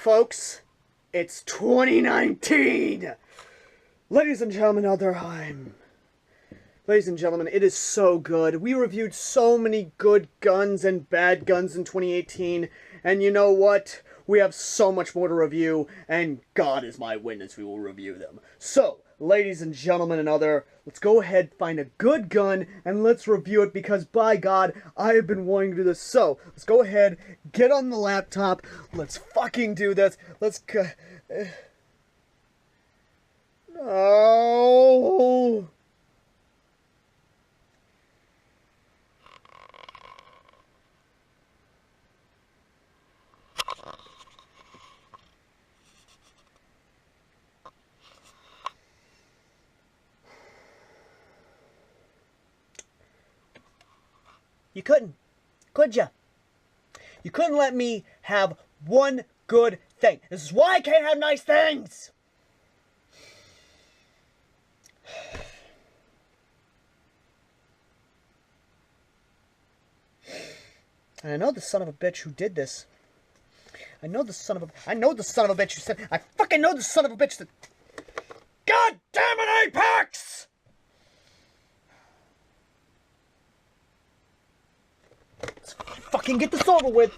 folks. It's 2019! Ladies and gentlemen, Ladies and gentlemen, it is so good. We reviewed so many good guns and bad guns in 2018, and you know what? We have so much more to review, and God is my witness, we will review them. So, ladies and gentlemen and let's go ahead, find a good gun, and let's review it, because by God, I have been wanting to do this. So, let's go ahead, get on the laptop, let's fucking do this, No! You couldn't, could ya? You couldn't let me have one good thing. This is why I can't have nice things! And I know the son of a bitch who did this. I know the son of a bitch who said, I fucking know the son of a bitch that... God damn it, Apex! Let's fucking get this over with.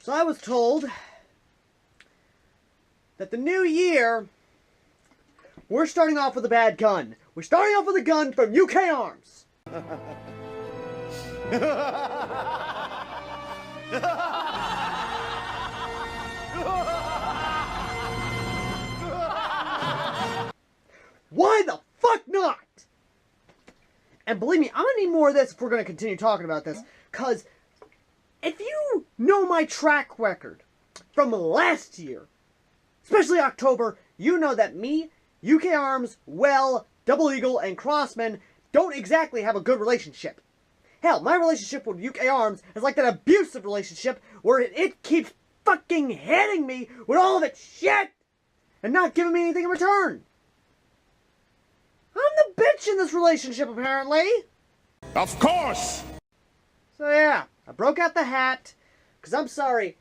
So I was told that the new year, we're starting off with a bad gun. We're starting off with a gun from UKARMS. Why the fuck not? And believe me, I'm gonna need more of this if we're gonna continue talking about this, because if you know my track record from last year, especially October, you know that me, UKARMS, Well, Double Eagle, and Crossman don't exactly have a good relationship. Hell, my relationship with UKARMS is like that abusive relationship where it keeps fucking hitting me with all of its shit and not giving me anything in return. I'm the bitch in this relationship, apparently. Of course! So yeah, I broke out the hat, because I'm sorry,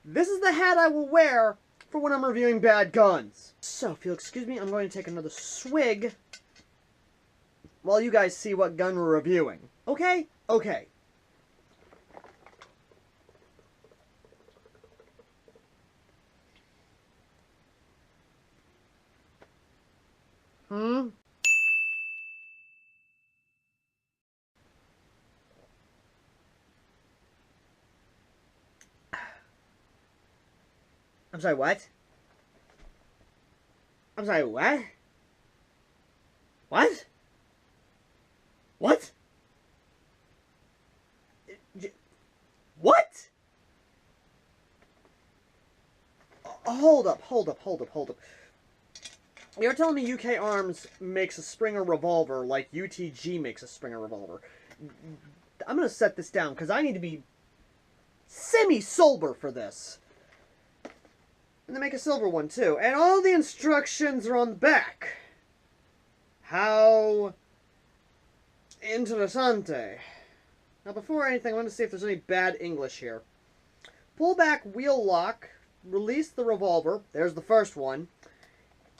this is the hat I will wear for when I'm reviewing bad guns. So, if you'll excuse me, I'm going to take another swig while you guys see what gun we're reviewing. Okay? Okay. I'm sorry, what? I'm sorry, what? What? What? What? Hold up. You're telling me UKARMS makes a Springer revolver like UTG makes a Springer revolver. I'm gonna set this down, because I need to be semi-sober for this. And they make a silver one, too. And all the instructions are on the back. How interessante. Now, before anything, I want to see if there's any bad English here. Pull back wheel lock. Release the revolver. There's the first one.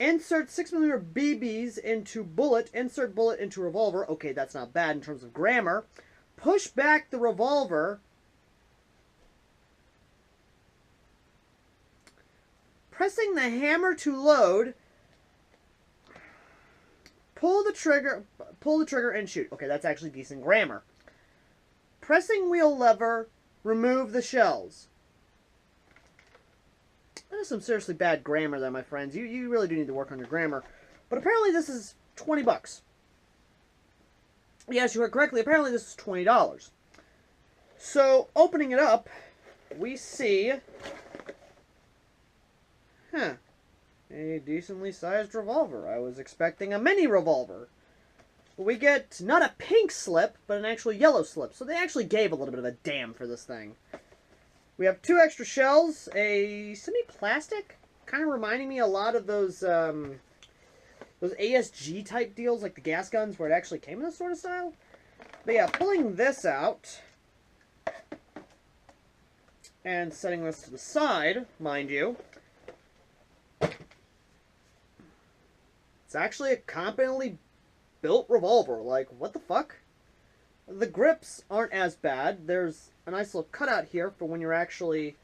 Insert 6mm BBs into bullet. Insert bullet into revolver. Okay, that's not bad in terms of grammar. Push back the revolver. Pressing the hammer to load, pull the trigger and shoot. Okay, that's actually decent grammar. Pressing wheel lever, remove the shells. That is some seriously bad grammar there, my friends. You really do need to work on your grammar. But apparently this is 20 bucks. Yes, you heard correctly. Apparently this is $20. So, opening it up, we see, a decently sized revolver. I was expecting a mini revolver. We get not a pink slip, but an actual yellow slip. So they actually gave a little bit of a damn for this thing. We have 2 extra shells, a semi-plastic, kind of reminding me a lot of those ASG type deals, like the gas guns, where it actually came in this sort of style. But yeah, pulling this out and setting this to the side, mind you, it's actually a competently built revolver. Like, what the fuck? The grips aren't as bad. There's a nice little cutout here for when you're actually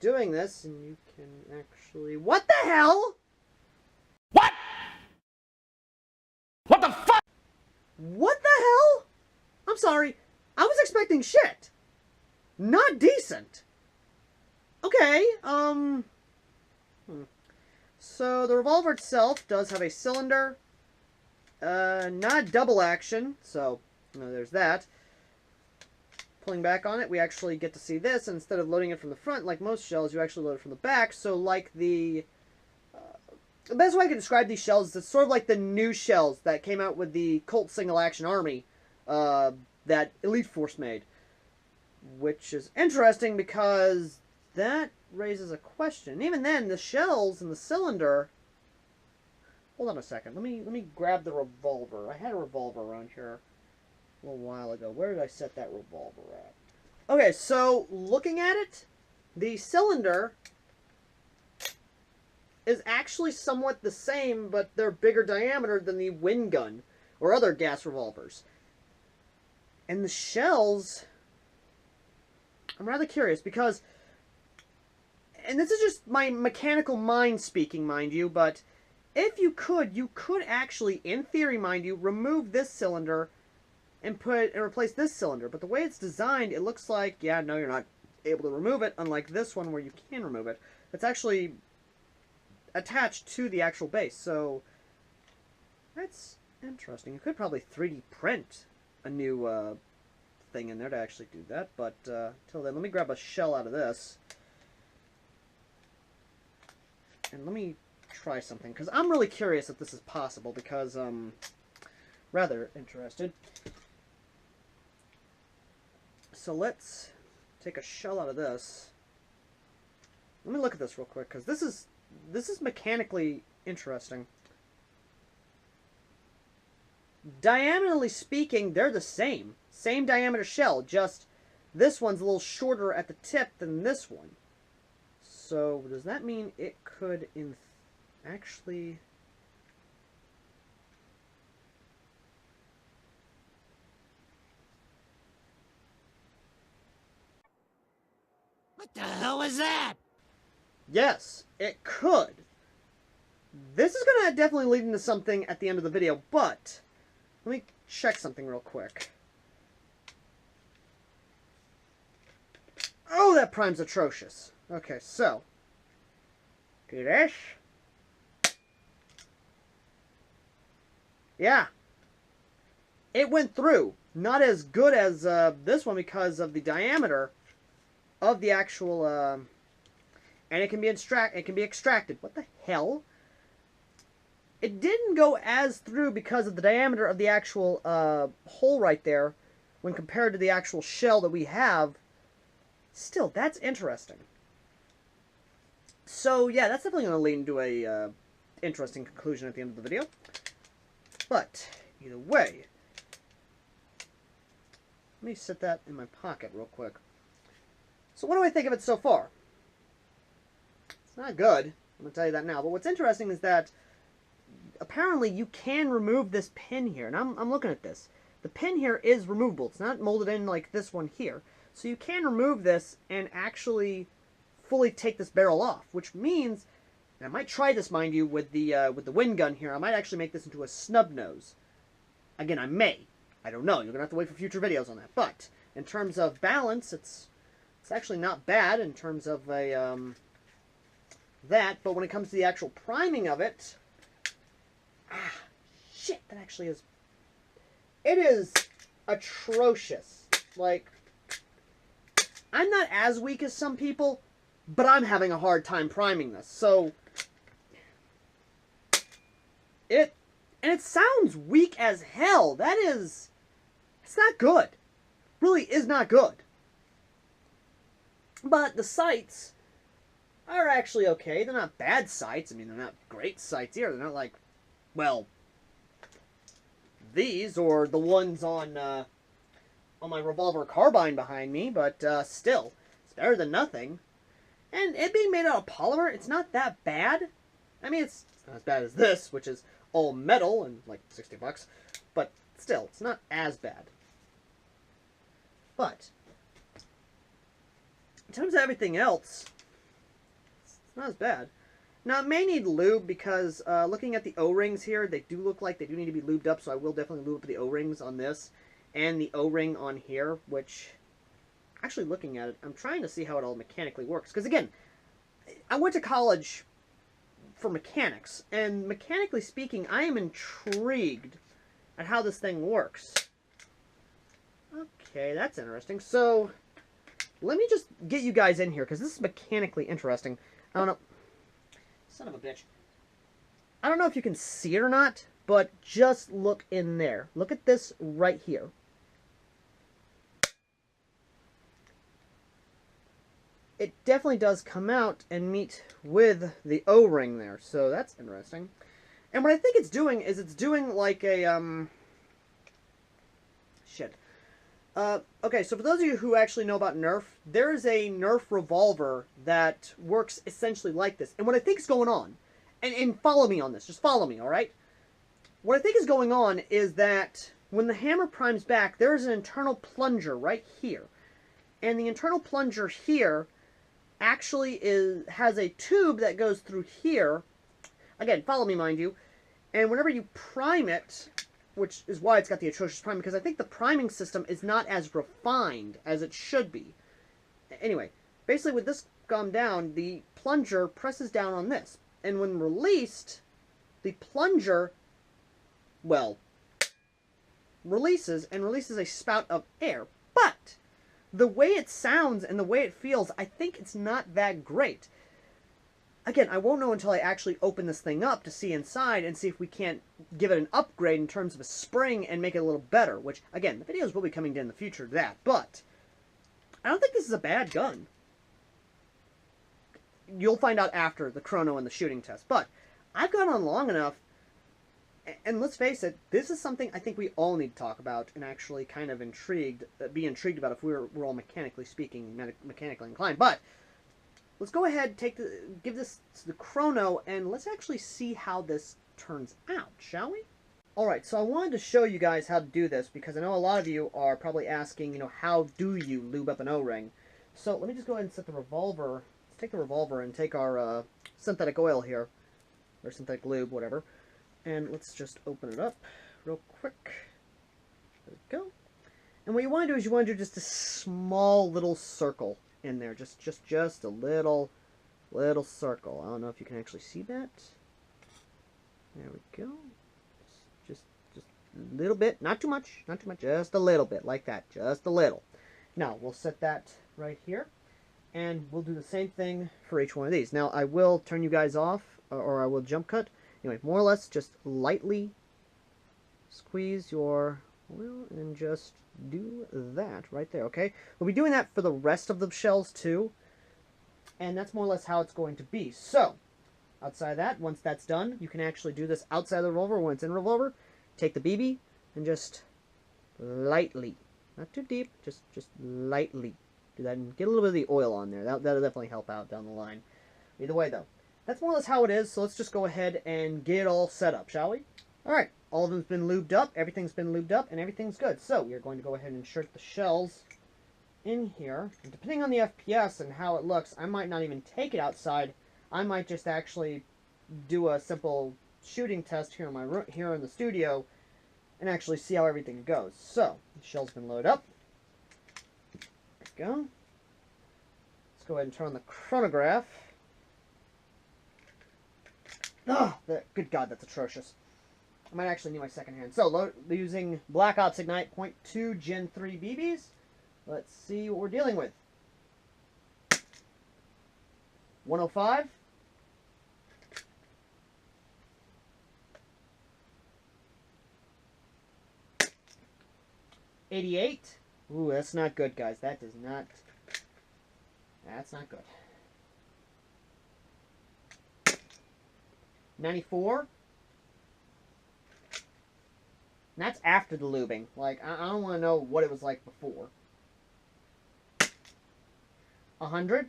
doing this, and you can actually... What the hell? What? What the fuck? What the hell? I'm sorry. I was expecting shit. Not decent. Okay, So the revolver itself does have a cylinder. Not double action, so there's that. Pulling back on it, we actually get to see this. And instead of loading it from the front, like most shells, you actually load it from the back. So like the best way I can describe these shells is it's sort of like the new shells that came out with the Colt Single Action Army that Elite Force made. Which is interesting because that raises a question. Even then, the shells and the cylinder... Hold on a second. Let me grab the revolver. I had a revolver around here a little while ago. Where did I set that revolver at? Okay, so looking at it, the cylinder is actually somewhat the same, but they're bigger diameter than the wind gun or other gas revolvers. And the shells, I'm rather curious because, and this is just my mechanical mind speaking, mind you, but if you could actually, in theory, mind you, remove this cylinder and replace this cylinder. But the way it's designed, it looks like, yeah, no, you're not able to remove it, unlike this one where you can remove it. It's actually attached to the actual base, so that's interesting. You could probably 3D print a new thing in there to actually do that, but till then, let me grab a shell out of this. And let me try something, because I'm really curious if this is possible, because I'm rather interested. So let's take a shell out of this. Let me look at this real quick, because this is mechanically interesting. Diametrically speaking, they're the same. Same diameter shell, just this one's a little shorter at the tip than this one. So does that mean it could actually... What the hell was that? Yes, it could. This is going to definitely lead into something at the end of the video, but let me check something real quick. Oh, that prime's atrocious. Okay, so do this. Yeah. It went through. Not as good as this one because of the diameter of the actual and it can be extracted. What the hell? It didn't go as through because of the diameter of the actual hole right there when compared to the actual shell that we have. Still, that's interesting. So, yeah, that's definitely going to lead into a interesting conclusion at the end of the video. But, either way, let me set that in my pocket real quick. So what do I think of it so far? It's not good. I'm going to tell you that now. But what's interesting is that apparently you can remove this pin here. And I'm looking at this. The pin here is removable. It's not molded in like this one here. So you can remove this and actually fully take this barrel off. Which means, and I might try this, mind you, with the wind gun here. I might actually make this into a snub nose. Again, I may. I don't know. You're going to have to wait for future videos on that. But in terms of balance, it's actually not bad in terms of a that. But when it comes to the actual priming of it, shit, that actually is. It is atrocious. Like, I'm not as weak as some people, but I'm having a hard time priming this. So, it sounds weak as hell. It's not good. Really is not good. But the sights are actually okay. They're not bad sights. I mean, they're not great sights either. They're not like, well, these or the ones on my revolver carbine behind me. But still, it's better than nothing. And it being made out of polymer, it's not that bad. I mean, it's not as bad as this, which is all metal and like $60. But still, it's not as bad. But in terms of everything else, it's not as bad. Now, it may need lube because looking at the O-rings here, they do look like they do need to be lubed up, so I will definitely lube up the O-rings on this and the O-ring on here, which, actually looking at it, I'm trying to see how it all mechanically works. Because, again, I went to college for mechanics, and mechanically speaking, I am intrigued at how this thing works. Okay, that's interesting. So, let me just get you guys in here, because this is mechanically interesting. I don't know. Son of a bitch. I don't know if you can see it or not, but just look in there. Look at this right here. It definitely does come out and meet with the O-ring there, so that's interesting. And what I think it's doing is it's doing like a, shit. Okay, so for those of you who actually know about Nerf, there is a Nerf revolver that works essentially like this. And what I think is going on, and follow me on this, just follow me, alright? What I think is going on is that when the hammer primes back, there is an internal plunger right here. And the internal plunger here actually has a tube that goes through here. Again, follow me, mind you. And whenever you prime it, which is why it's got the atrocious priming, because I think the priming system is not as refined as it should be. Anyway, basically with this gum down, the plunger presses down on this. And when released, the plunger, well, releases a spout of air. But the way it sounds and the way it feels, I think it's not that great. Again, I won't know until I actually open this thing up to see inside and see if we can't give it an upgrade in terms of a spring and make it a little better, which, again, the videos will be coming down in the future of that, but I don't think this is a bad gun. You'll find out after the chrono and the shooting test, but I've gone on long enough, and let's face it, this is something I think we all need to talk about and actually kind of be intrigued about if we're all mechanically speaking, mechanically inclined, but let's go ahead, give this the chrono, and let's actually see how this turns out, shall we? Alright, so I wanted to show you guys how to do this, because I know a lot of you are probably asking, you know, how do you lube up an O-ring? So let me just go ahead and set the revolver. Let's take the revolver and take our synthetic oil here, or synthetic lube, whatever, and let's just open it up real quick. There we go. And what you want to do is you want to do just a small little circle in there, just a little circle. I don't know if you can actually see that. There we go. Just a little bit, not too much, just a little bit, like that, just a little. Now we'll set that right here, and we'll do the same thing for each one of these. Now I will turn you guys off, or I will jump cut. Anyway, more or less, just lightly squeeze your oil and just do that right there, okay? We'll be doing that for the rest of the shells too, and that's more or less how it's going to be. So, outside of that, once that's done, you can actually do this outside the revolver. When it's in the revolver, take the BB and just lightly, not too deep, just lightly do that and get a little bit of the oil on there. That'll definitely help out down the line. Either way though, that's more or less how it is, so let's just go ahead and get it all set up, shall we? Alright, all of them's been lubed up, everything's been lubed up, and everything's good. So, we are going to go ahead and insert the shells in here. And depending on the FPS and how it looks, I might not even take it outside. I might just actually do a simple shooting test here in my room, here in the studio, and actually see how everything goes. So, the shell's been loaded up. There we go. Let's go ahead and turn on the chronograph. Oh, good God, that's atrocious. I might actually need my second hand. So, using Black Ops Ignite .2 Gen 3 BBs. Let's see what we're dealing with. 105. 88. Ooh, that's not good, guys. That does not... That's not good. 94. And that's after the lubing. Like, I don't want to know what it was like before. 100.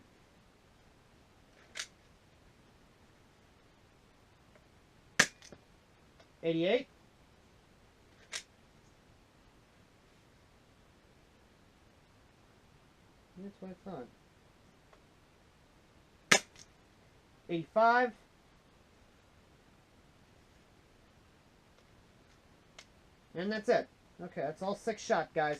88. That's what I thought. 85. And that's it. Okay, that's all 6 shot, guys.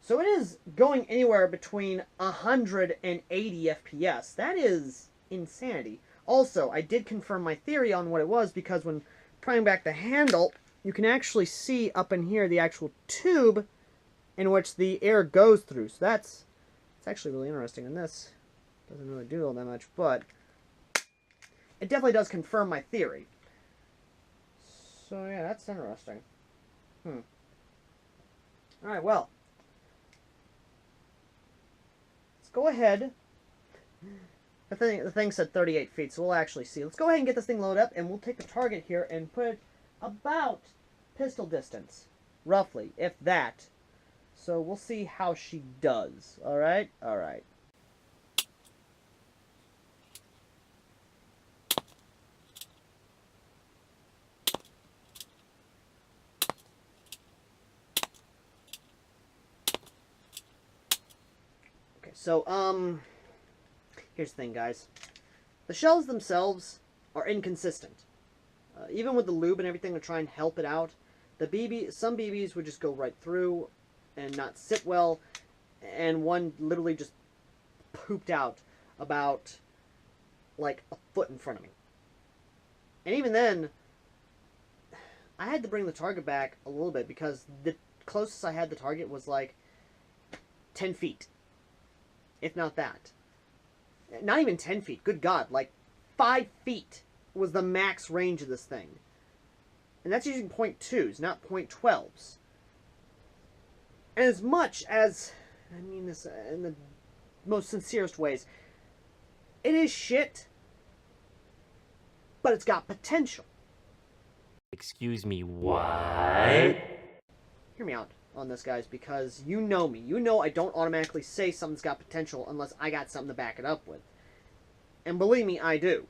So it is going anywhere between 100 and 80 FPS. That is insanity. Also, I did confirm my theory on what it was, because when prying back the handle, you can actually see up in here the actual tube in which the air goes through. So that's actually really interesting. And this doesn't really do all that much, but it definitely does confirm my theory. So yeah, that's interesting. Alright, well. Let's go ahead. The thing said 38 feet, so we'll actually see. Let's go ahead and get this thing loaded up, and we'll take the target here and put it about pistol distance. Roughly, if that. So we'll see how she does. Alright? Alright. Okay, so, here's the thing, guys. The shells themselves are inconsistent. Even with the lube and everything to try and help it out, some BBs would just go right through and not sit well, and one literally just pooped out about, like, a foot in front of me. And even then, I had to bring the target back a little bit, because the closest I had the target was, like, 10 feet. If not that. Not even 10 feet. Good God. Like, 5 feet was the max range of this thing. And that's using .2s, not .12s. And as much as, I mean this in the most sincerest ways, it is shit, but it's got potential. Excuse me, what? Hear me out on this, guys, because you know me. You know I don't automatically say something's got potential unless I got something to back it up with. And believe me, I do.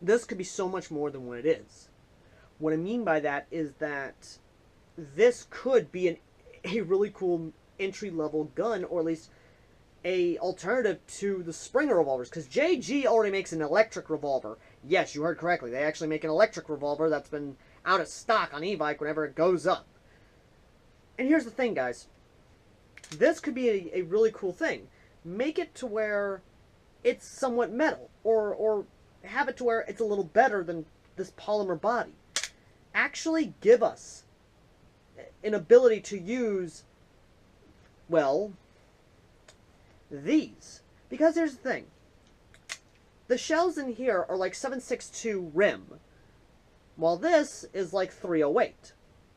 This could be so much more than what it is. What I mean by that is that this could be a really cool entry-level gun, or at least a alternative to the Springer revolvers, because JG already makes an electric revolver. Yes, you heard correctly. They actually make an electric revolver that's been out of stock on e-bike whenever it goes up. And here's the thing, guys. This could be a really cool thing. Make it to where it's somewhat metal, or have it to where it's a little better than this polymer body. Actually give us an ability to use, well, these. Because here's the thing. The shells in here are like 7.62 rim, while this is like 308,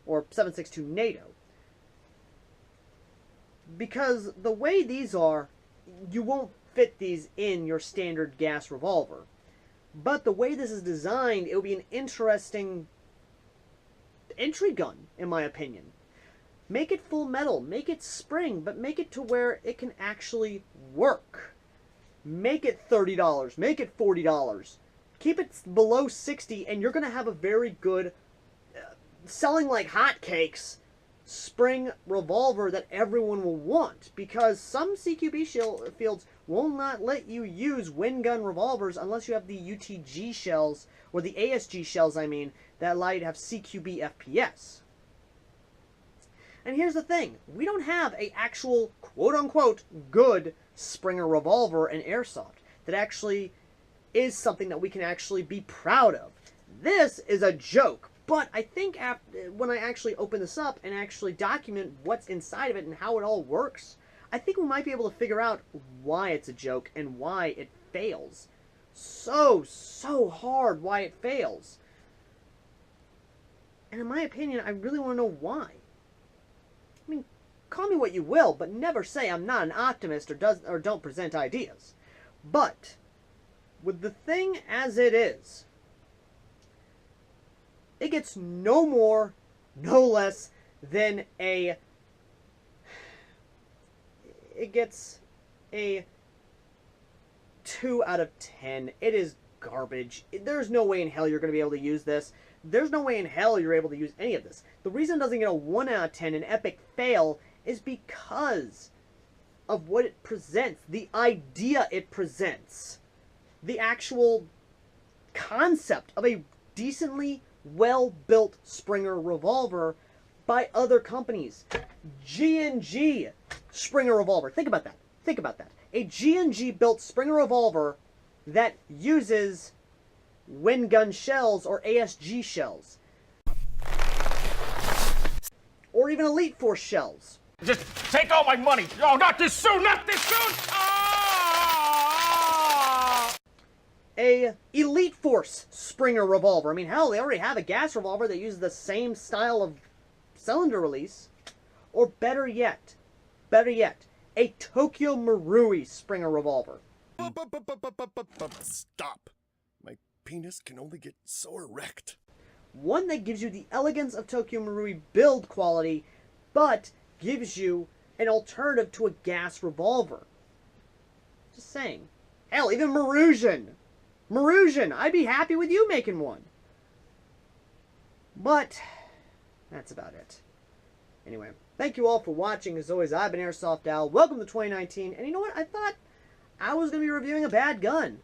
or 7.62 NATO. Because the way these are, you won't fit these in your standard gas revolver. But the way this is designed, it will be an interesting entry gun, in my opinion. Make it full metal, make it spring, but make it to where it can actually work. Make it $30, make it $40. Keep it below 60, and you're going to have a very good, selling like hotcakes, spring revolver that everyone will want. Because some CQB fields will not let you use wind gun revolvers unless you have the UTG shells, or the ASG shells, I mean, that allow you to have CQB FPS. And here's the thing. We don't have a actual, quote-unquote, good Springer revolver in Airsoft that actually is something that we can actually be proud of. This is a joke, but I think when I actually open this up and actually document what's inside of it and how it all works, I think we might be able to figure out why it's a joke and why it fails. So hard why it fails. And in my opinion, I really want to know why. I mean, call me what you will, but never say I'm not an optimist or don't present ideas. But with the thing as it is, it gets no more, no less than it gets a 2 out of 10. It is garbage. There's no way in hell you're going to be able to use this. There's no way in hell you're able to use any of this. The reason it doesn't get a 1 out of 10, an epic fail, is because of what it presents, the idea it presents, the actual concept of a decently well-built Springer revolver by other companies. G&G Springer revolver. Think about that. Think about that. A G&G built Springer revolver that uses wind gun shells or ASG shells. Or even Elite Force shells. Just take all my money. Oh, not this soon, not this soon. Ah! A Elite Force Springer revolver. I mean, hell, they already have a gas revolver that uses the same style of cylinder release. Or better yet, a Tokyo Marui Springer revolver. Stop. My penis can only get so erect. One that gives you the elegance of Tokyo Marui build quality, but gives you an alternative to a gas revolver. Just saying. Hell, even Marusian, I'd be happy with you making one. But that's about it. Anyway, thank you all for watching. As always, I've been AirsoftAl. Welcome to 2019. And you know what? I thought I was going to be reviewing a bad gun.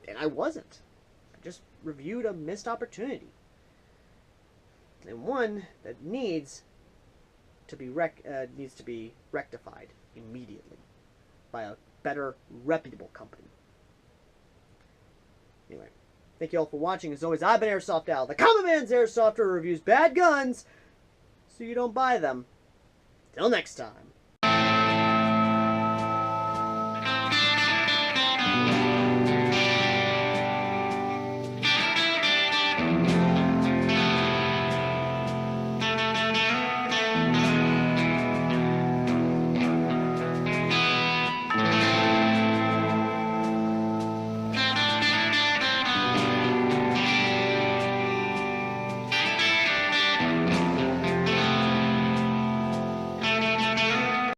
And I wasn't. I just reviewed a missed opportunity. And one that needs to be rectified immediately by a better, reputable company. Anyway, thank you all for watching. As always, I've been AirsoftAl, the common man's airsoft who reviews bad guns so you don't buy them. Till next time.